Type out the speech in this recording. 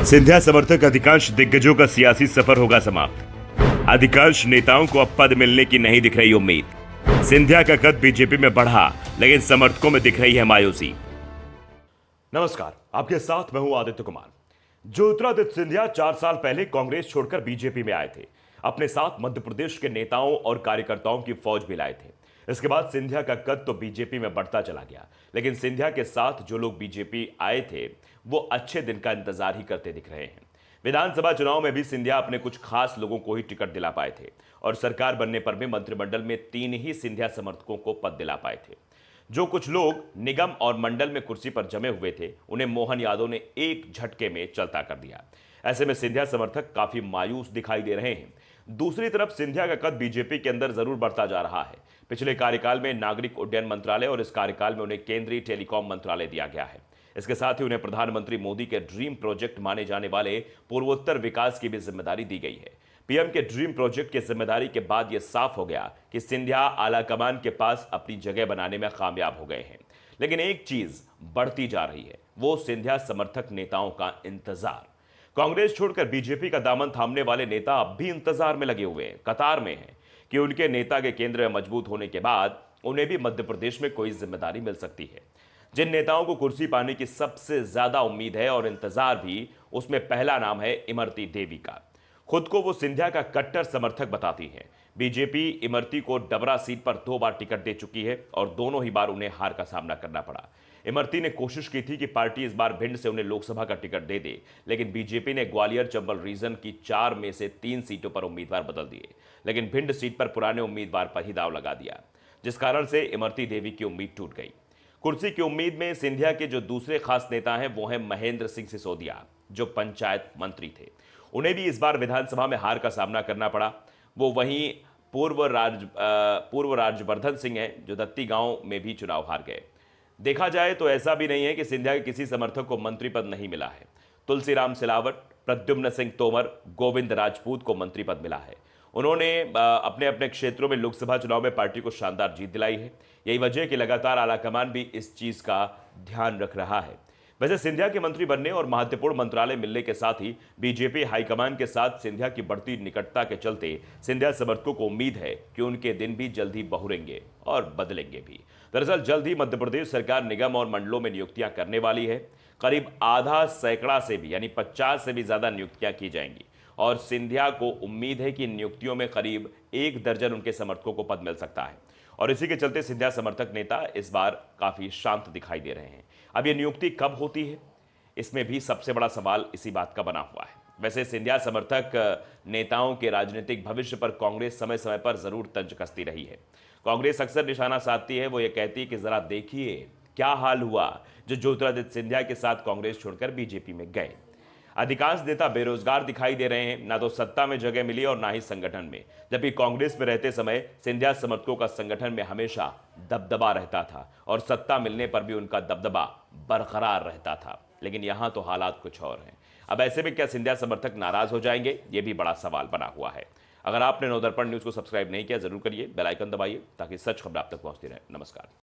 सिंधिया समर्थक अधिकांश दिग्गजों का सियासी सफर होगा समाप्त। अधिकांश नेताओं को अब पद मिलने की नहीं दिख रही उम्मीद। सिंधिया का कद बीजेपी में बढ़ा, लेकिन समर्थकों में दिख रही है मायूसी। नमस्कार, आपके साथ मैं हूं आदित्य कुमार। ज्योतिरादित्य सिंधिया 4 साल पहले कांग्रेस छोड़कर बीजेपी में आए थे। अपने साथ मध्य प्रदेश के नेताओं और कार्यकर्ताओं की फौज भी लाए थे। इसके बाद सिंधिया का कद तो बीजेपी में बढ़ता चला गया, लेकिन सिंधिया के साथ जो लोग बीजेपी आए थे वो अच्छे दिन का इंतजार ही करते दिख रहे हैं। विधानसभा चुनाव में भी सिंधिया अपने कुछ खास लोगों को ही टिकट दिला पाए थे और सरकार बनने पर भी मंत्रिमंडल में 3 ही सिंधिया समर्थकों को पद दिला पाए थे। जो कुछ लोग निगम और मंडल में कुर्सी पर जमे हुए थे, उन्हें मोहन यादव ने एक झटके में चलता कर दिया। ऐसे में सिंधिया समर्थक काफी मायूस दिखाई दे रहे हैं। दूसरी तरफ सिंधिया का कद बीजेपी के अंदर जरूर बढ़ता जा रहा है। पिछले कार्यकाल में नागरिक उड्डयन मंत्रालय और इस कार्यकाल में उन्हें केंद्रीय टेलीकॉम मंत्रालय दिया गया है। इसके साथ ही उन्हें प्रधानमंत्री मोदी के ड्रीम प्रोजेक्ट माने जाने वाले पूर्वोत्तर विकास की भी जिम्मेदारी दी गई है। पीएम के ड्रीम प्रोजेक्ट की जिम्मेदारी के बाद यह साफ हो गया कि सिंधिया आलाकमान के पास अपनी जगह बनाने में कामयाब हो गए हैं। लेकिन एक चीज बढ़ती जा रही है, वो सिंधिया समर्थक नेताओं का इंतजार। कांग्रेस छोड़कर बीजेपी का दामन थामने वाले नेता अब भी इंतजार में लगे हुए हैं, कतार में हैं कि उनके नेता के केंद्र में मजबूत होने के बाद उन्हें भी मध्य प्रदेश में कोई जिम्मेदारी मिल सकती है। जिन नेताओं को कुर्सी पाने की सबसे ज्यादा उम्मीद है और इंतजार भी, उसमें पहला नाम है इमरती देवी का। खुद को वो सिंधिया का कट्टर समर्थक बताती हैं। बीजेपी इमरती को डबरा सीट पर 2 बार टिकट दे चुकी है और दोनों ही बार उन्हें हार का सामना करना पड़ा। इमरती ने कोशिश की थी कि पार्टी इस बार भिंड से उन्हें लोकसभा का टिकट दे दे, लेकिन बीजेपी ने ग्वालियर चंबल रीजन की 4 में से 3 सीटों पर उम्मीदवार बदल दिए, लेकिन भिंड सीट पर पुराने उम्मीदवार पर ही दाव लगा दिया, जिस कारण से इमरती देवी की उम्मीद टूट गई। कुर्सी की उम्मीद में सिंधिया के जो दूसरे खास नेता हैं वो हैं महेंद्र सिंह सिसोदिया, जो पंचायत मंत्री थे। उन्हें भी इस बार विधानसभा में हार का सामना करना पड़ा। वो वहीं पूर्व राजवर्धन सिंह हैं, जो दत्ती गांव में भी चुनाव हार गए। देखा जाए तो ऐसा भी नहीं है कि सिंधिया के किसी समर्थक को मंत्री पद नहीं मिला है। तुलसीराम सिलावट, प्रद्युम्न सिंह तोमर, गोविंद राजपूत को मंत्री पद मिला है। उन्होंने अपने अपने क्षेत्रों में लोकसभा चुनाव में पार्टी को शानदार जीत दिलाई है। यही वजह है कि लगातार आलाकमान भी इस चीज का ध्यान रख रहा है। वैसे सिंधिया के मंत्री बनने और महत्वपूर्ण मंत्रालय मिलने के साथ ही बीजेपी हाईकमान के साथ सिंधिया की बढ़ती निकटता के चलते सिंधिया समर्थकों को उम्मीद है कि उनके दिन भी जल्द ही बहुरेंगे और बदलेंगे भी। दरअसल जल्द ही मध्य प्रदेश सरकार निगम और मंडलों में नियुक्तियां करने वाली है। करीब आधा सैकड़ा से भी यानी 50 से भी ज्यादा नियुक्तियां की जाएंगी और सिंधिया को उम्मीद है कि इन नियुक्तियों में करीब 1 दर्जन उनके समर्थकों को पद मिल सकता है और इसी के चलते सिंधिया समर्थक नेता इस बार काफी शांत दिखाई दे रहे हैं। अब ये नियुक्ति कब होती है, इसमें भी सबसे बड़ा सवाल इसी बात का बना हुआ है। वैसे सिंधिया समर्थक नेताओं के राजनीतिक भविष्य पर कांग्रेस समय समय पर जरूर तंज कसती रही है। कांग्रेस अक्सर निशाना साधती है, वो ये कहती है कि जरा देखिए क्या हाल हुआ जो ज्योतिरादित्य सिंधिया के साथ कांग्रेस छोड़कर बीजेपी में गए। अधिकांश नेता बेरोजगार दिखाई दे रहे हैं, ना तो सत्ता में जगह मिली और ना ही संगठन में। जबकि कांग्रेस में रहते समय सिंधिया समर्थकों का संगठन में हमेशा दबदबा रहता था और सत्ता मिलने पर भी उनका दबदबा बरकरार रहता था। लेकिन यहां तो हालात कुछ और हैं। अब ऐसे में क्या सिंधिया समर्थक नाराज हो जाएंगे, यह भी बड़ा सवाल बना हुआ है। अगर आपने नवदर्पण न्यूज को सब्सक्राइब नहीं किया, जरूर करिए, बेल आइकन दबाइए ताकि सच खबर आप तक पहुंचती रहे। नमस्कार।